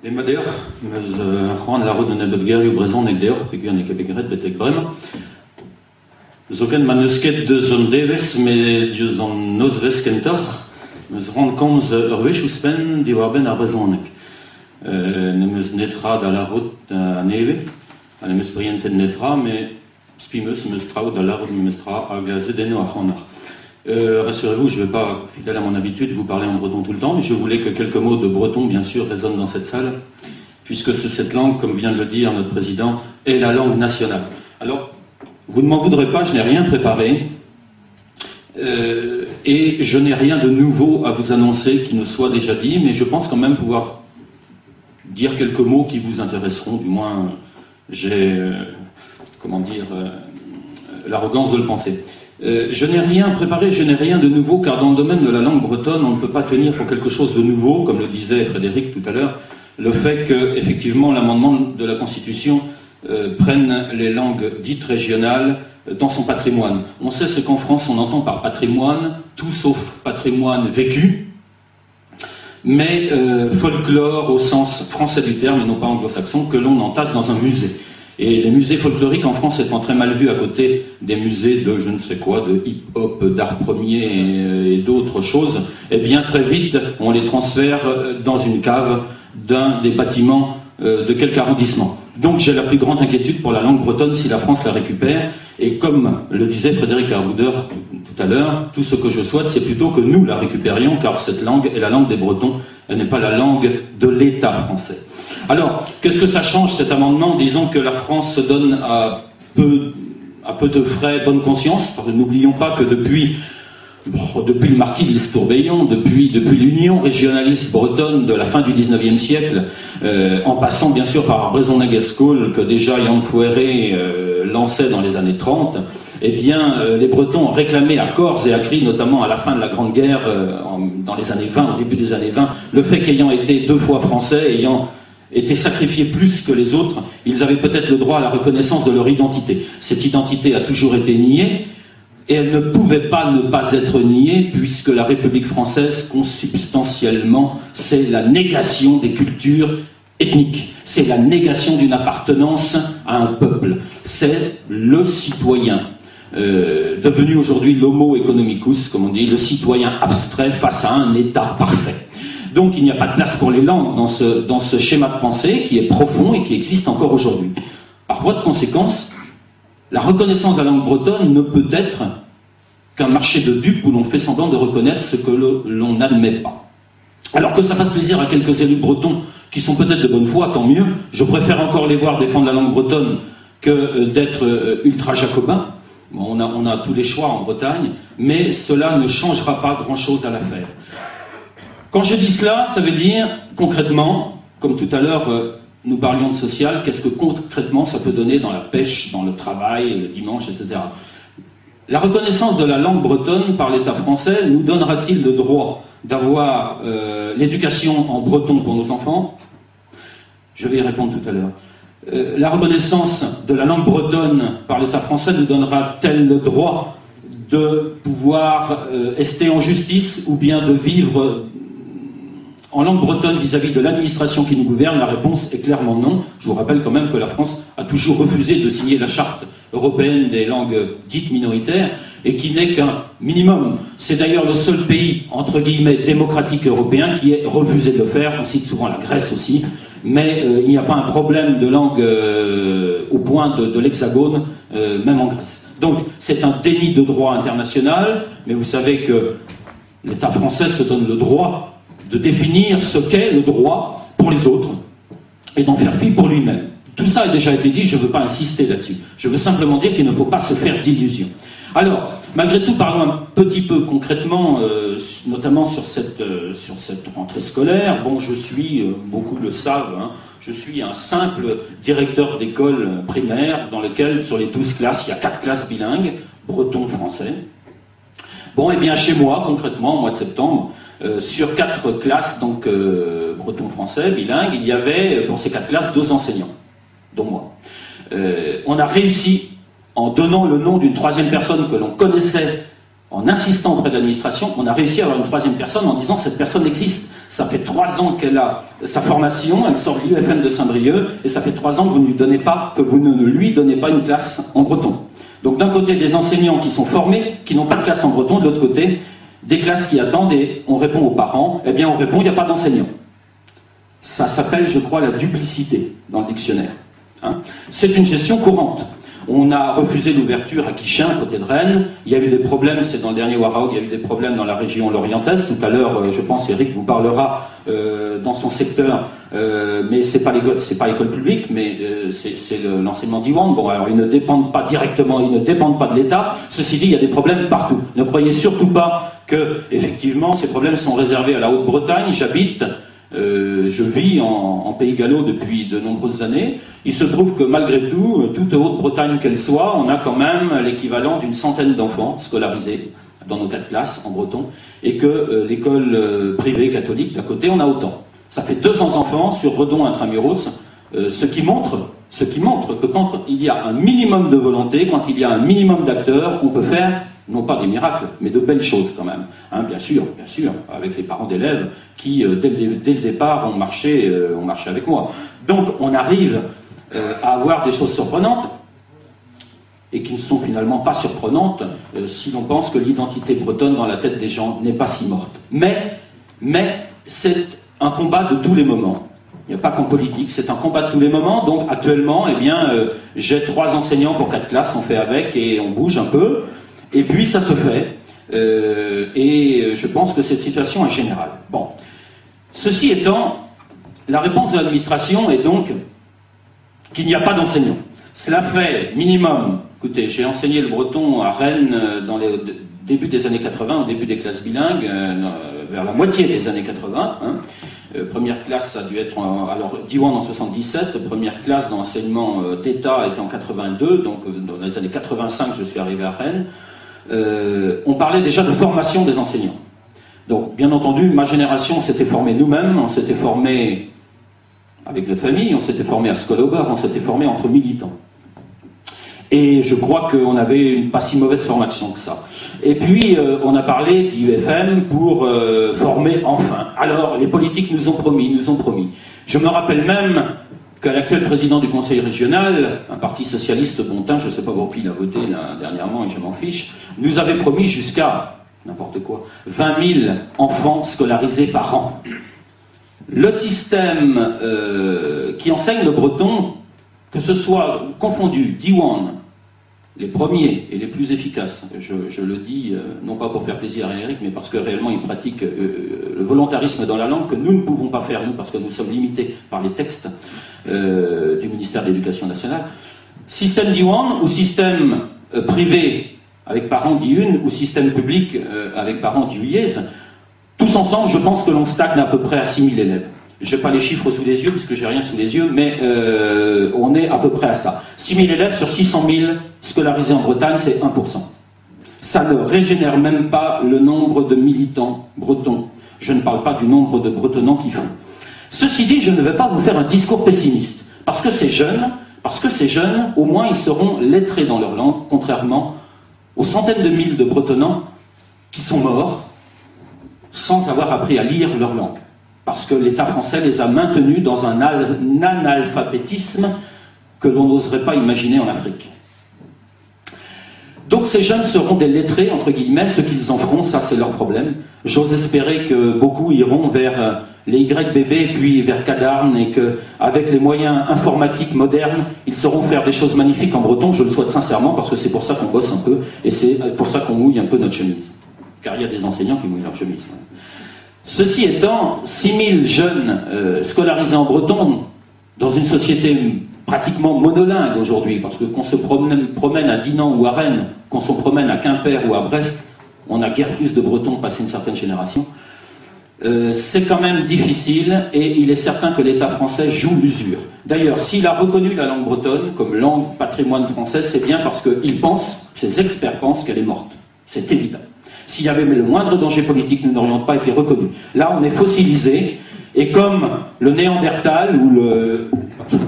Emadeor, meus Juan la route de Nebelgeri ou Brezon et Deor, puis on est Québécois, Betek Brem. Zoken manusket de zon deves, mais du zon nosves kentor, meus rand komz urvech ouspen, di war ben ar Brezonek. Ne meus netra da la route à neve, à la meus brientet netra, mais spimeus meus trao da la route meus tra a gazedeno a chanar. Rassurez-vous, je ne vais pas, fidèle à mon habitude, vous parler en breton tout le temps, mais je voulais que quelques mots de breton, bien sûr, résonnent dans cette salle, puisque cette langue, comme vient de le dire notre président, est la langue nationale. Alors, vous ne m'en voudrez pas, je n'ai rien préparé, et je n'ai rien de nouveau à vous annoncer qui ne soit déjà dit, mais je pense quand même pouvoir dire quelques mots qui vous intéresseront, du moins j'ai, l'arrogance de le penser. Je n'ai rien préparé, je n'ai rien de nouveau, car dans le domaine de la langue bretonne, on ne peut pas tenir pour quelque chose de nouveau, comme le disait Frédéric tout à l'heure, le fait que, effectivement, l'amendement de la Constitution prenne les langues dites régionales dans son patrimoine. On sait ce qu'en France on entend par patrimoine, tout sauf patrimoine vécu, mais folklore au sens français du terme, et non pas anglo-saxon, que l'on entasse dans un musée. Et les musées folkloriques en France étant très mal vus à côté des musées de je ne sais quoi, de hip-hop, d'art premier et d'autres choses, eh bien très vite on les transfère dans une cave d'un des bâtiments de quelque arrondissement. Donc j'ai la plus grande inquiétude pour la langue bretonne si la France la récupère, et comme le disait Frédéric Arboudeur tout à l'heure, tout ce que je souhaite c'est plutôt que nous la récupérions, car cette langue est la langue des Bretons, elle n'est pas la langue de l'État français. Alors, qu'est-ce que ça change cet amendement? Disons que la France se donne à peu de frais bonne conscience. N'oublions pas que depuis le marquis de l'Estourbillon, depuis l'union régionaliste bretonne de la fin du XIXe siècle, en passant bien sûr par Brezon-Nageskol, que déjà Yann Fouéré lançait dans les années 30, eh bien, les Bretons ont réclamé à corps et à cri, notamment à la fin de la Grande Guerre, dans les années 20, au début des années 20, le fait qu'ayant été 2 fois français, ayant été sacrifiés plus que les autres, ils avaient peut-être le droit à la reconnaissance de leur identité. Cette identité a toujours été niée, et elle ne pouvait pas ne pas être niée, puisque la République française, consubstantiellement, c'est la négation des cultures ethniques. C'est la négation d'une appartenance à un peuple. C'est le citoyen, devenu aujourd'hui l'homo economicus, comme on dit, le citoyen abstrait face à un État parfait. Donc il n'y a pas de place pour les langues dans ce schéma de pensée qui est profond et qui existe encore aujourd'hui. Par voie de conséquence, la reconnaissance de la langue bretonne ne peut être qu'un marché de dupes où l'on fait semblant de reconnaître ce que l'on n'admet pas. Alors que ça fasse plaisir à quelques élus bretons qui sont peut-être de bonne foi, tant mieux. Je préfère encore les voir défendre la langue bretonne que d'être ultra-jacobins. Bon, on a tous les choix en Bretagne, mais cela ne changera pas grand-chose à l'affaire. Quand je dis cela, ça veut dire, concrètement, comme tout à l'heure nous parlions de social, qu'est-ce que concrètement ça peut donner dans la pêche, dans le travail, le dimanche, etc. La reconnaissance de la langue bretonne par l'État français nous donnera-t-il le droit d'avoir l'éducation en breton pour nos enfants? Je vais y répondre tout à l'heure. La reconnaissance de la langue bretonne par l'État français nous donnera-t-elle le droit de pouvoir rester en justice ou bien de vivre en langue bretonne vis-à-vis de l'administration qui nous gouverne? La réponse est clairement non. Je vous rappelle quand même que la France a toujours refusé de signer la charte européenne des langues dites minoritaires, et qui n'est qu'un minimum. C'est d'ailleurs le seul pays, entre guillemets, démocratique européen qui ait refusé de le faire. On cite souvent la Grèce aussi, mais il n'y a pas un problème de langue au point de l'Hexagone, même en Grèce. Donc c'est un déni de droit international, mais vous savez que l'État français se donne le droit de définir ce qu'est le droit pour les autres et d'en faire fi pour lui-même. Tout ça a déjà été dit, je ne veux pas insister là-dessus. Je veux simplement dire qu'il ne faut pas se faire d'illusions. Alors, malgré tout, parlons un petit peu concrètement, notamment sur cette rentrée scolaire. Bon, je suis, beaucoup le savent, hein, je suis un simple directeur d'école primaire dans lequel, sur les 12 classes, il y a 4 classes bilingues, breton-français. Bon, et bien chez moi, concrètement, au mois de septembre, sur 4 classes, donc breton-français, bilingues, il y avait, pour ces 4 classes, 2 enseignants, dont moi. On a réussi, en donnant le nom d'une 3e personne que l'on connaissait en insistant auprès de l'administration, on a réussi à avoir une troisième personne en disant cette personne existe. Ça fait 3 ans qu'elle a sa formation, elle sort de l'UFM de Saint-Brieuc, et ça fait 3 ans que vous ne lui donnez pas une classe en breton. Donc d'un côté, des enseignants qui sont formés, qui n'ont pas de classe en breton, de l'autre côté, des classes qui attendent, et on répond aux parents, eh bien on répond, il n'y a pas d'enseignants. Ça s'appelle, je crois, la duplicité dans le dictionnaire. Hein. C'est une gestion courante. On a refusé l'ouverture à Quichin, à côté de Rennes. Il y a eu des problèmes, c'est dans le dernier Waraog, il y a eu des problèmes dans la région lorientaise. Tout à l'heure, je pense, Eric vous parlera dans son secteur, mais c'est pas l'école publique, mais c'est l'enseignement d'Iwan. Bon, alors ils ne dépendent pas directement, ils ne dépendent pas de l'État. Ceci dit, il y a des problèmes partout. Ne croyez surtout pas que, effectivement, ces problèmes sont réservés à la Haute-Bretagne. Je vis en Pays Gallo depuis de nombreuses années. Il se trouve que malgré tout, toute Haute-Bretagne qu'elle soit, on a quand même l'équivalent d'une centaine d'enfants scolarisés dans nos 4 classes en breton, et que l'école privée catholique d'à côté, on a autant. Ça fait 200 enfants sur Redon intramuros, ce qui montre que quand il y a un minimum de volonté, quand il y a un minimum d'acteurs, on peut faire non pas des miracles, mais de belles choses quand même. Hein, bien sûr, avec les parents d'élèves qui, dès le départ, ont marché avec moi. Donc, on arrive à avoir des choses surprenantes, et qui ne sont finalement pas surprenantes si l'on pense que l'identité bretonne dans la tête des gens n'est pas si morte. Mais c'est un combat de tous les moments. Il n'y a pas qu'en politique, c'est un combat de tous les moments. Donc, actuellement, eh bien, j'ai 3 enseignants pour 4 classes, on fait avec et on bouge un peu. Et puis ça se fait, et je pense que cette situation est générale. Bon. Ceci étant, la réponse de l'administration est donc qu'il n'y a pas d'enseignants. Cela fait minimum, écoutez, j'ai enseigné le breton à Rennes dans les début des années 80, au début des classes bilingues, vers la moitié des années 80. Hein. Première classe, ça a dû être, alors Diwan en 77, première classe d'enseignement d'État était en 82, donc dans les années 85, je suis arrivé à Rennes. On parlait déjà de formation des enseignants. Donc, bien entendu, ma génération s'était formée nous-mêmes, on s'était formé avec notre famille, on s'était formé à Scolober, on s'était formé entre militants. Et je crois qu'on avait une pas si mauvaise formation que ça. Et puis, on a parlé d'UFM pour former enfin. Alors, les politiques nous ont promis. Je me rappelle même qu'à l'actuel président du conseil régional, un parti socialiste bontain, je ne sais pas pour qui il a voté là, dernièrement et je m'en fiche, nous avait promis jusqu'à, n'importe quoi, 20 000 enfants scolarisés par an. Le système qui enseigne le breton, que ce soit confondu, Diwan, les premiers et les plus efficaces, je le dis non pas pour faire plaisir à Eric, mais parce que réellement ils pratiquent le volontarisme dans la langue que nous ne pouvons pas faire, nous, parce que nous sommes limités par les textes du ministère de l'Éducation nationale. Système Diwan ou système privé avec parents d'I1 ou système public avec parents d'I8, tous ensemble, je pense que l'on stagne à peu près à 6 000 élèves. Je n'ai pas les chiffres sous les yeux, puisque j'ai rien sous les yeux, mais on est à peu près à ça. 6 000 élèves sur 600 000 scolarisés en Bretagne, c'est 1%. Ça ne régénère même pas le nombre de militants bretons. Je ne parle pas du nombre de bretonnants qu'il faut. Ceci dit, je ne vais pas vous faire un discours pessimiste, parce que ces jeunes, au moins ils seront lettrés dans leur langue, contrairement aux centaines de mille de bretonnants qui sont morts sans avoir appris à lire leur langue. Parce que l'État français les a maintenus dans un analphabétisme que l'on n'oserait pas imaginer en Afrique. Donc ces jeunes seront des lettrés, entre guillemets, ce qu'ils en feront, ça c'est leur problème. J'ose espérer que beaucoup iront vers les YBB, puis vers Cadarn, et qu'avec les moyens informatiques modernes, ils sauront faire des choses magnifiques en breton, je le souhaite sincèrement, parce que c'est pour ça qu'on bosse un peu, et c'est pour ça qu'on mouille un peu notre chemise. Car il y a des enseignants qui mouillent leur chemise. Ceci étant, 6 000 jeunes scolarisés en breton, dans une société pratiquement monolingue aujourd'hui, parce que qu'on se promène à Dinan ou à Rennes, qu'on se promène à Quimper ou à Brest, on a guère plus de bretons passé une certaine génération. C'est quand même difficile et il est certain que l'État français joue l'usure. D'ailleurs, s'il a reconnu la langue bretonne comme langue patrimoine français, c'est bien parce qu'il pense, ses experts pensent qu'elle est morte. C'est évident. S'il y avait le moindre danger politique, nous n'aurions pas été reconnus. Là, on est fossilisé, et comme le Néandertal ou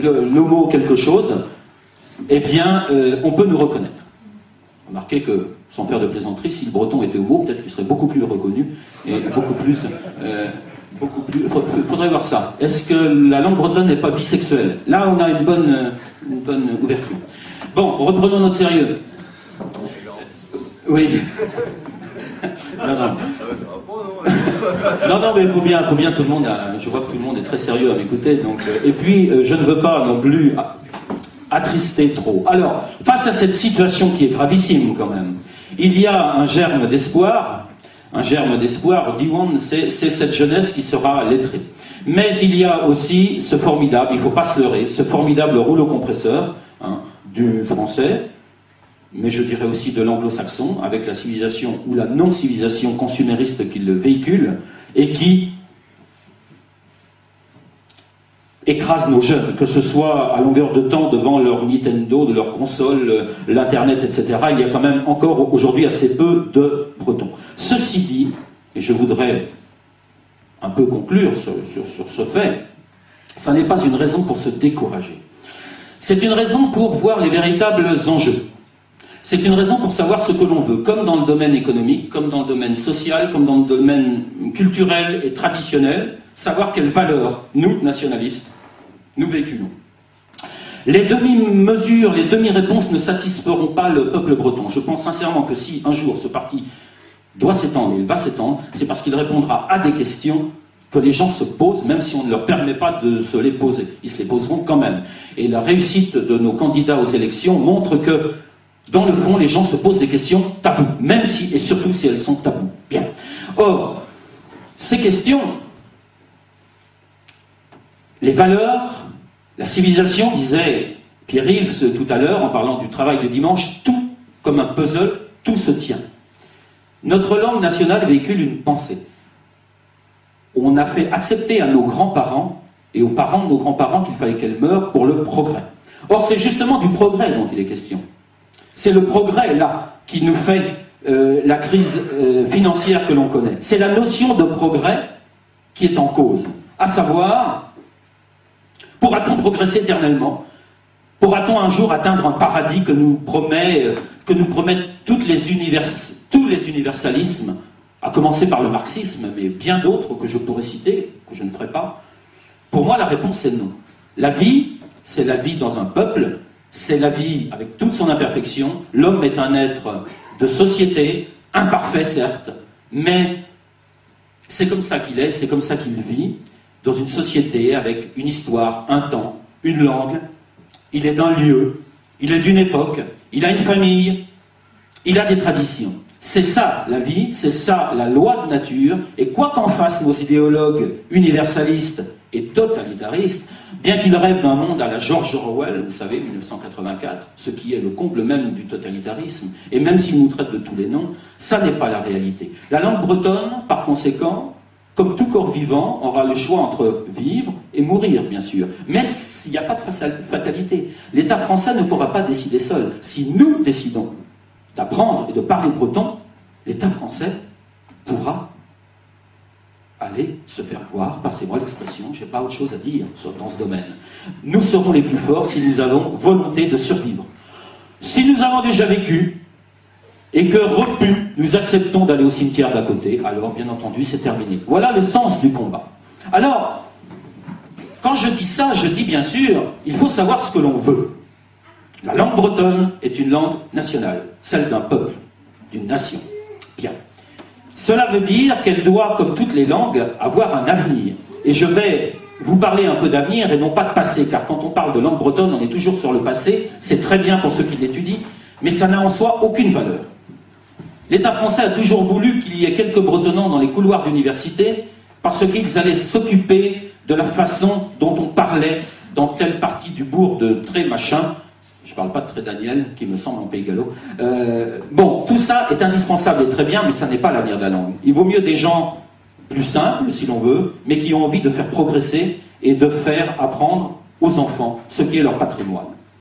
l'Homo quelque chose, eh bien, on peut nous reconnaître. Remarquez que sans faire de plaisanterie, si le breton était homo, peut-être qu'il serait beaucoup plus reconnu et beaucoup plus... faudrait voir ça. Est-ce que la langue bretonne n'est pas bisexuelle? Là, on a une bonne ouverture. Bon, reprenons notre sérieux. Oui. Non, mais il faut bien tout le monde. Je vois que tout le monde est très sérieux à m'écouter. Donc, et puis, je ne veux pas non plus attrister trop. Alors, face à cette situation qui est gravissime quand même, il y a un germe d'espoir. Un germe d'espoir, Diwan, c'est cette jeunesse qui sera lettrée. Mais il y a aussi ce formidable, il ne faut pas se leurrer, ce formidable rouleau compresseur du français, mais je dirais aussi de l'anglo-saxon, avec la civilisation ou la non-civilisation consumériste qui le véhicule, et qui écrase nos jeunes, que ce soit à longueur de temps devant leur Nintendo, de leur console, l'Internet, etc. Il y a quand même encore aujourd'hui assez peu de bretons. Ceci dit, et je voudrais un peu conclure sur ce fait, ça n'est pas une raison pour se décourager. C'est une raison pour voir les véritables enjeux. C'est une raison pour savoir ce que l'on veut, comme dans le domaine économique, comme dans le domaine social, comme dans le domaine culturel et traditionnel, savoir quelles valeurs, nous, nationalistes, nous véhiculons. Les demi-mesures, les demi-réponses ne satisferont pas le peuple breton. Je pense sincèrement que si un jour ce parti doit s'étendre, et il va s'étendre, c'est parce qu'il répondra à des questions que les gens se posent, même si on ne leur permet pas de se les poser. Ils se les poseront quand même. Et la réussite de nos candidats aux élections montre que, dans le fond, les gens se posent des questions taboues, même si, et surtout si elles sont taboues. Bien. Or, ces questions, les valeurs, la civilisation, disait Pierre-Yves tout à l'heure, en parlant du travail de dimanche, tout, comme un puzzle, tout se tient. Notre langue nationale véhicule une pensée. On a fait accepter à nos grands-parents et aux parents de nos grands-parents qu'il fallait qu'elles meurent pour le progrès. Or, c'est justement du progrès dont il est question. C'est le progrès, là, qui nous fait la crise financière que l'on connaît. C'est la notion de progrès qui est en cause. À savoir, pourra-t-on progresser éternellement? Pourra-t-on un jour atteindre un paradis que nous promettent tous les universalismes, à commencer par le marxisme, mais bien d'autres que je pourrais citer, que je ne ferai pas? Pour moi, la réponse est non. La vie, c'est la vie dans un peuple, c'est la vie avec toute son imperfection. L'homme est un être de société, imparfait certes, mais c'est comme ça qu'il est, c'est comme ça qu'il vit, dans une société avec une histoire, un temps, une langue. Il est d'un lieu, il est d'une époque, il a une famille, il a des traditions. C'est ça la vie, c'est ça la loi de nature, et quoi qu'en fassent nos idéologues universalistes et totalitaristes, bien qu'ils rêvent d'un monde à la George Orwell, vous savez, 1984, ce qui est le comble même du totalitarisme, et même s'ils nous traitent de tous les noms, ça n'est pas la réalité. La langue bretonne, par conséquent, comme tout corps vivant, aura le choix entre vivre et mourir, bien sûr. Mais il n'y a pas de fatalité. L'État français ne pourra pas décider seul. Si nous décidons d'apprendre et de parler breton, l'État français pourra aller se faire voir, passez-moi l'expression, je n'ai pas autre chose à dire dans ce domaine. Nous serons les plus forts si nous avons volonté de survivre. Si nous avons déjà vécu, et que repus, nous acceptons d'aller au cimetière d'à côté, alors bien entendu c'est terminé. Voilà le sens du combat. Alors, quand je dis ça, je dis bien sûr, il faut savoir ce que l'on veut. La langue bretonne est une langue nationale, celle d'un peuple, d'une nation. Bien. Cela veut dire qu'elle doit, comme toutes les langues, avoir un avenir. Et je vais vous parler un peu d'avenir et non pas de passé, car quand on parle de langue bretonne, on est toujours sur le passé, c'est très bien pour ceux qui l'étudient, mais ça n'a en soi aucune valeur. L'État français a toujours voulu qu'il y ait quelques bretonnants dans les couloirs d'université parce qu'ils allaient s'occuper de la façon dont on parlait dans telle partie du bourg de Tré-Machin. Je ne parle pas de Tré-Daniel, qui me semble en Pays Gallo. Bon, tout ça est indispensable et très bien, mais ça n'est pas l'avenir de la langue. Il vaut mieux des gens plus simples, si l'on veut, mais qui ont envie de faire progresser et de faire apprendre aux enfants ce qui est leur patrimoine.